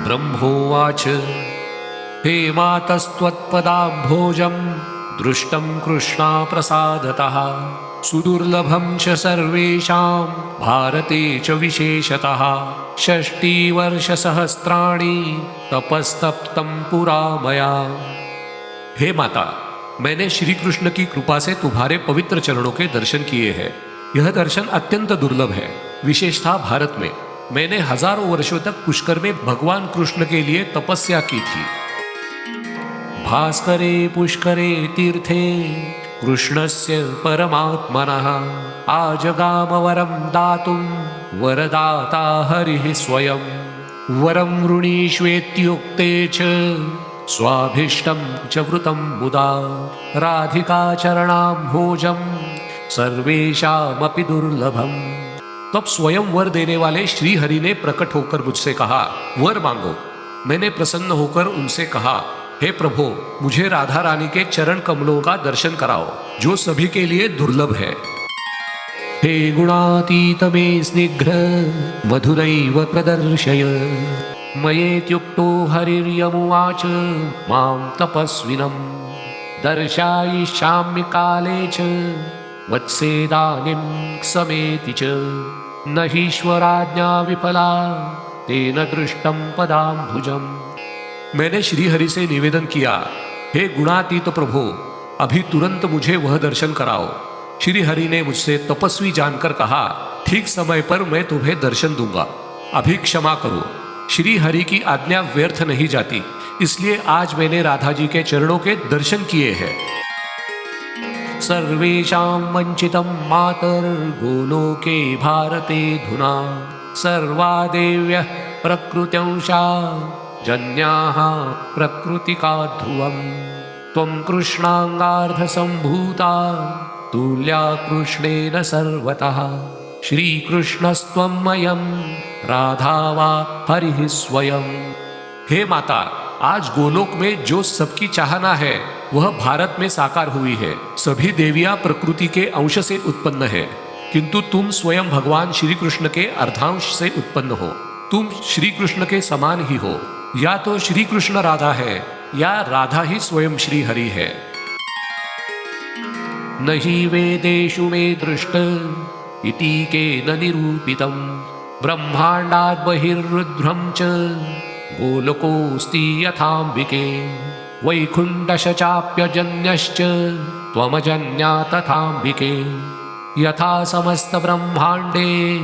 ब्रह्मोवाच हे मातस्त्वत्पदाम्भोजं दृष्टं कृष्णा प्रसादतः सुदुर्लभं च सर्वेषां भारते च विशेषतः 60 वर्षसहस्राणि तपस्तप्तं पुरा मया। हे माता, मैंने श्री कृष्ण की कृपा से तुम्हारे पवित्र चरणों के दर्शन किए हैं। यह दर्शन अत्यंत दुर्लभ है, विशेषतः भारत में। मैंने हजारों वर्षों तक पुष्कर में भगवान कृष्ण के लिए तपस्या की थी। भास्करे पुष्करे तीर्थे कृष्णस्य परमात्मनः आजगाम वरं दातुं वरदाता हरिः स्वयं। वरं वृणीष्वेत्युक्ते च स्वाभीष्टं च वृतं मुदा राधिका चरणाम्भोजं सर्वेषामपि दुर्लभम। तब स्वयं वर देने वाले श्री हरि ने प्रकट होकर मुझसे कहा, वर मांगो। मैंने प्रसन्न होकर उनसे कहा, हे प्रभु, मुझे राधा रानी के चरण कमलों का दर्शन कराओ, जो सभी के लिए दुर्लभ है। हे गुणातीत मे स्निग्ध मधुरैव प्रदर्शय मयेत्युक्तो हरिर्यमुवाच मां तपस्विनं दर्शयिष्यामि काले च वत्सेदानीं समेति च न हीश्वराज्ञा विफला तेन दृष्टं पदाम्भुजम्। मैंने श्री हरि से निवेदन किया, हे गुणातीत प्रभु, अभी तुरंत मुझे वह दर्शन कराओ। श्री हरि ने मुझसे तपस्वी जानकर कहा, ठीक समय पर मैं तुम्हें दर्शन दूंगा, अभी क्षमा करो। श्री हरि की आज्ञा व्यर्थ नहीं जाती, इसलिए आज मैंने राधा जी के चरणों के दर्शन किए हैं। सर्वेषां वंचितं मातर्गोलोके भारते धुना सर्वा देव्यः प्रकृत्यंशा जन्याः प्रकृतिका ध्रुवम् त्वं कृष्णांगार्धसम्भूता तुल्या कृष्णेन सर्वतः श्रीकृष्णस्त्वमयं राधा वा हरिः स्वयं। हे माता, आज गोलोक में जो सबकी चाहना है वह भारत में साकार हुई है। सभी देवियां प्रकृति के अंश से उत्पन्न है, किंतु तुम स्वयं भगवान श्री कृष्ण के अर्धांश से उत्पन्न हो। तुम श्री कृष्ण के समान ही हो, या तो श्री कृष्ण राधा है या राधा ही स्वयं श्री हरि है। नहि वेदेषु मे दृष्ट इति केन निरूपितं ब्रह्मांडात् बहिर्रुद्रं च गोलोकोऽस्ति यथाम्बिके वैकुण्ठश चाप्यजन्यश्च त्वमजन्या तथाम्बिके यथा समस्त ब्रह्मांडे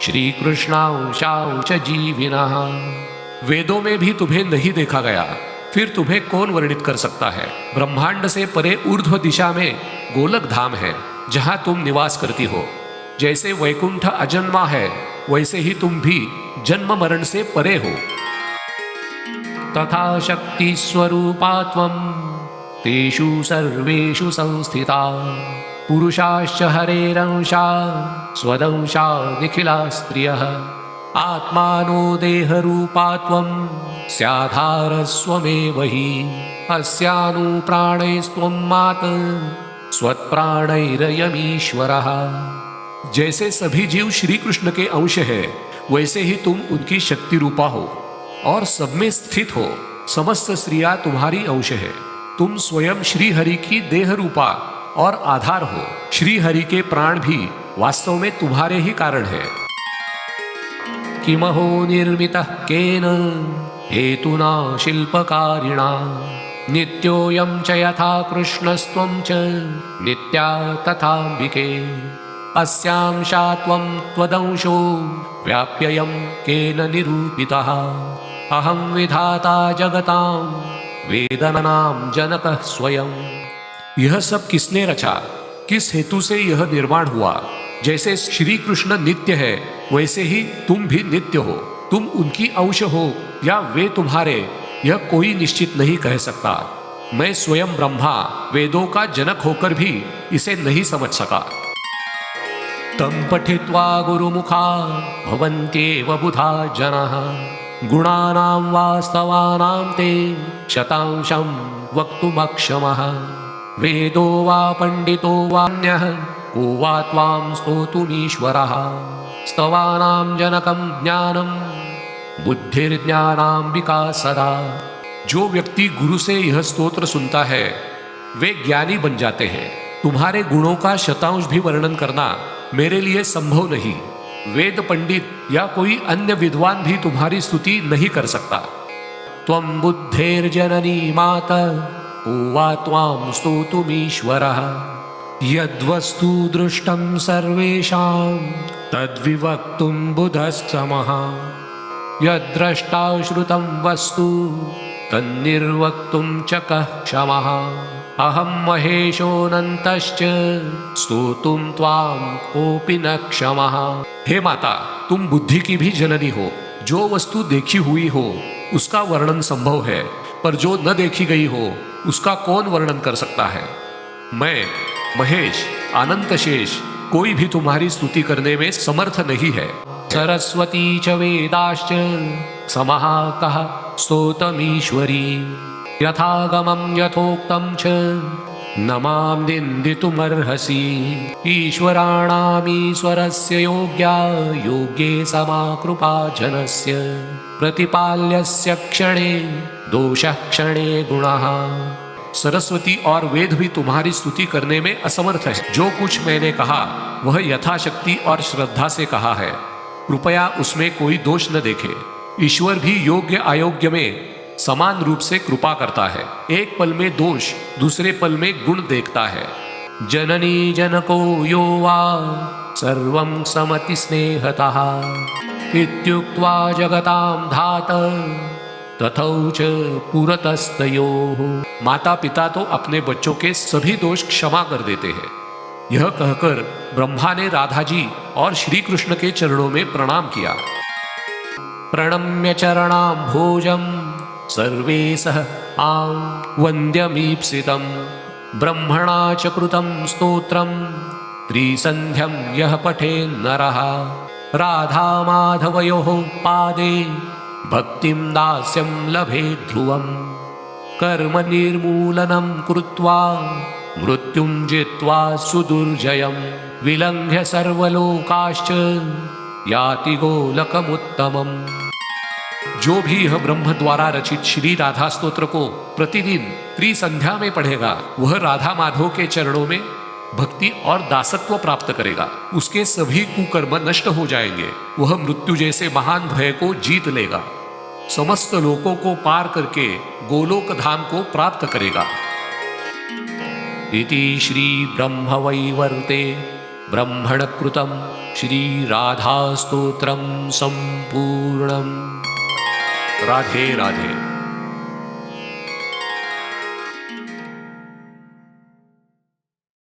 श्रीकृष्णांशां च जीविनः। वेदों में भी तुम्हें नहीं देखा गया, फिर तुम्हें कौन वर्णित कर सकता है। ब्रह्मांड से परे ऊर्ध्व दिशा में गोलक धाम है, जहां तुम निवास करती हो। जैसे वैकुंठ अजन्मा है, वैसे ही तुम भी जन्म मरण से परे हो। तथा शक्ति स्वरूपा त्वं तेषु सर्वेषु संस्थिता पुरुषाश्च हरेरंशा स्वदंशा निखिला स्त्रियः आत्मानो देहरूपा त्वं स्याधारस्वमेव हि अस्यानुप्राणैस्त्वं मात स्वत्प्राणैरयमीश्वरः। जैसे सभी जीव श्री कृष्ण के अंश है, वैसे ही तुम उनकी शक्ति रूपा हो और सब में स्थित हो। समस्त स्त्रियां तुम्हारी अंश है। तुम स्वयं श्री हरि की देह रूपा और आधार हो। श्री हरि के प्राण भी वास्तव में तुम्हारे ही कारण है। किमहो निर्मितः केन हेतुना शिल्पकारिणा नित्योऽयं च यथा कृष्णस्त्वं च नित्या तथाम्बिके अस्यांशा त्वं त्वदंशो व्याप्ययं केन निरूपितः अहं विधाता जगतां वेदनानां जनकः स्वयं। यह सब किसने रचा, किस हेतु से यह निर्माण हुआ। जैसे श्री कृष्ण नित्य है, वैसे ही तुम भी नित्य हो। तुम उनकी अंश हो या वे तुम्हारे, यह कोई निश्चित नहीं कह सकता। मैं स्वयं ब्रह्मा वेदों का जनक होकर भी इसे नहीं समझ सका। तं पठित्वा गुरुमुखा भवन्त्येव बुधा जनाः गुणानां वास्तवानां ते शतांशं वक्तुमक्षमः वेदो वा पंडितो वान्यः को वा त्वां स्तोतुमीश्वरः स्तवानां जनकं ज्ञानं बुद्धिर्ज्ञानाम्बिका सदा। जो व्यक्ति गुरु से यह स्तोत्र सुनता है वे ज्ञानी बन जाते हैं। तुम्हारे गुणों का शतांश भी वर्णन करना मेरे लिए संभव नहीं। वेद पंडित या कोई अन्य विद्वान भी तुम्हारी स्तुति नहीं कर सकता। त्वं बुद्धेर्जननी माता को वा त्वां स्तोतुमीश्वरः। यद्वस्तु दृष्टं सर्वेषां तद्विवक्तुं बुधस्तमः। यद्द्रष्टा श्रुतं वस्तु तन्निर्वक्तुं च कः क्षमः। अहं महेशोऽनन्तश्च स्तोतुं त्वां कोऽपि न क्षमः। हे माता, तुम बुद्धि की भी जननी हो। जो वस्तु देखी हुई हो उसका वर्णन संभव है, पर जो न देखी गई हो उसका कौन वर्णन कर सकता है। मैं महेश, अनंत शेष, कोई भी तुम्हारी स्तुति करने में समर्थ नहीं है। सरस्वती च वेदाश्च समः कः स्तोतमीश्वरी। यथागमं यथोक्तं च न मां निन्दितुमर्हसि। ईश्वराणामीश्वरस्य योग्या योग्ये समा कृपा जनस्य। प्रतिपाल्यस्य क्षणे दोषः क्षणे गुणः। सरस्वती और वेद भी तुम्हारी स्तुति करने में असमर्थ है। जो कुछ मैंने कहा वह यथाशक्ति और श्रद्धा से कहा है। कृपया उसमें कोई दोष न देखे। ईश्वर भी योग्य अयोग्य में समान रूप से कृपा करता है। एक पल में दोष, दूसरे पल में गुण देखता है। जननी जनको यो वा सर्वं समति स्नेहतः। इत्युक्त्वा जगतां धाता तथौच पुरतस्तयोः। माता पिता तो अपने बच्चों के सभी दोष क्षमा कर देते हैं। यह कहकर ब्रह्मा ने राधा जी और श्री कृष्ण के चरणों में प्रणाम किया। प्रणम्य चरणाम्भोजं सर्वे सह आं वन्द्यमीप्सितं। ब्रह्मणा च कृतं स्तोत्रं त्रिसन्ध्यं यः पठेन्नरः। राधा माधवयोः पादे भक्तिं दास्यं लभेत् ध्रुवम्। कर्म निर्मूलनं कृत्वा मृत्युं जित्वा सुदुर्जयं। विलङ्घ्य सर्वलोकाश्च याति गोलकमुत्तमम्। जो भी यह ब्रह्म द्वारा रचित श्री राधा स्तोत्र को प्रतिदिन त्रिसंध्या में पढ़ेगा वह राधा माधव के चरणों में भक्ति और दासत्व प्राप्त करेगा। उसके सभी कुकर्म नष्ट हो जाएंगे। वह मृत्यु जैसे महान भय को जीत लेगा। समस्त लोकों को पार करके गोलोक धाम को प्राप्त करेगा। इति श्री ब्रह्मवैवर्ते ब्रह्मण कृतं श्री राधा स्तोत्रम संपूर्णम। राधे राधे।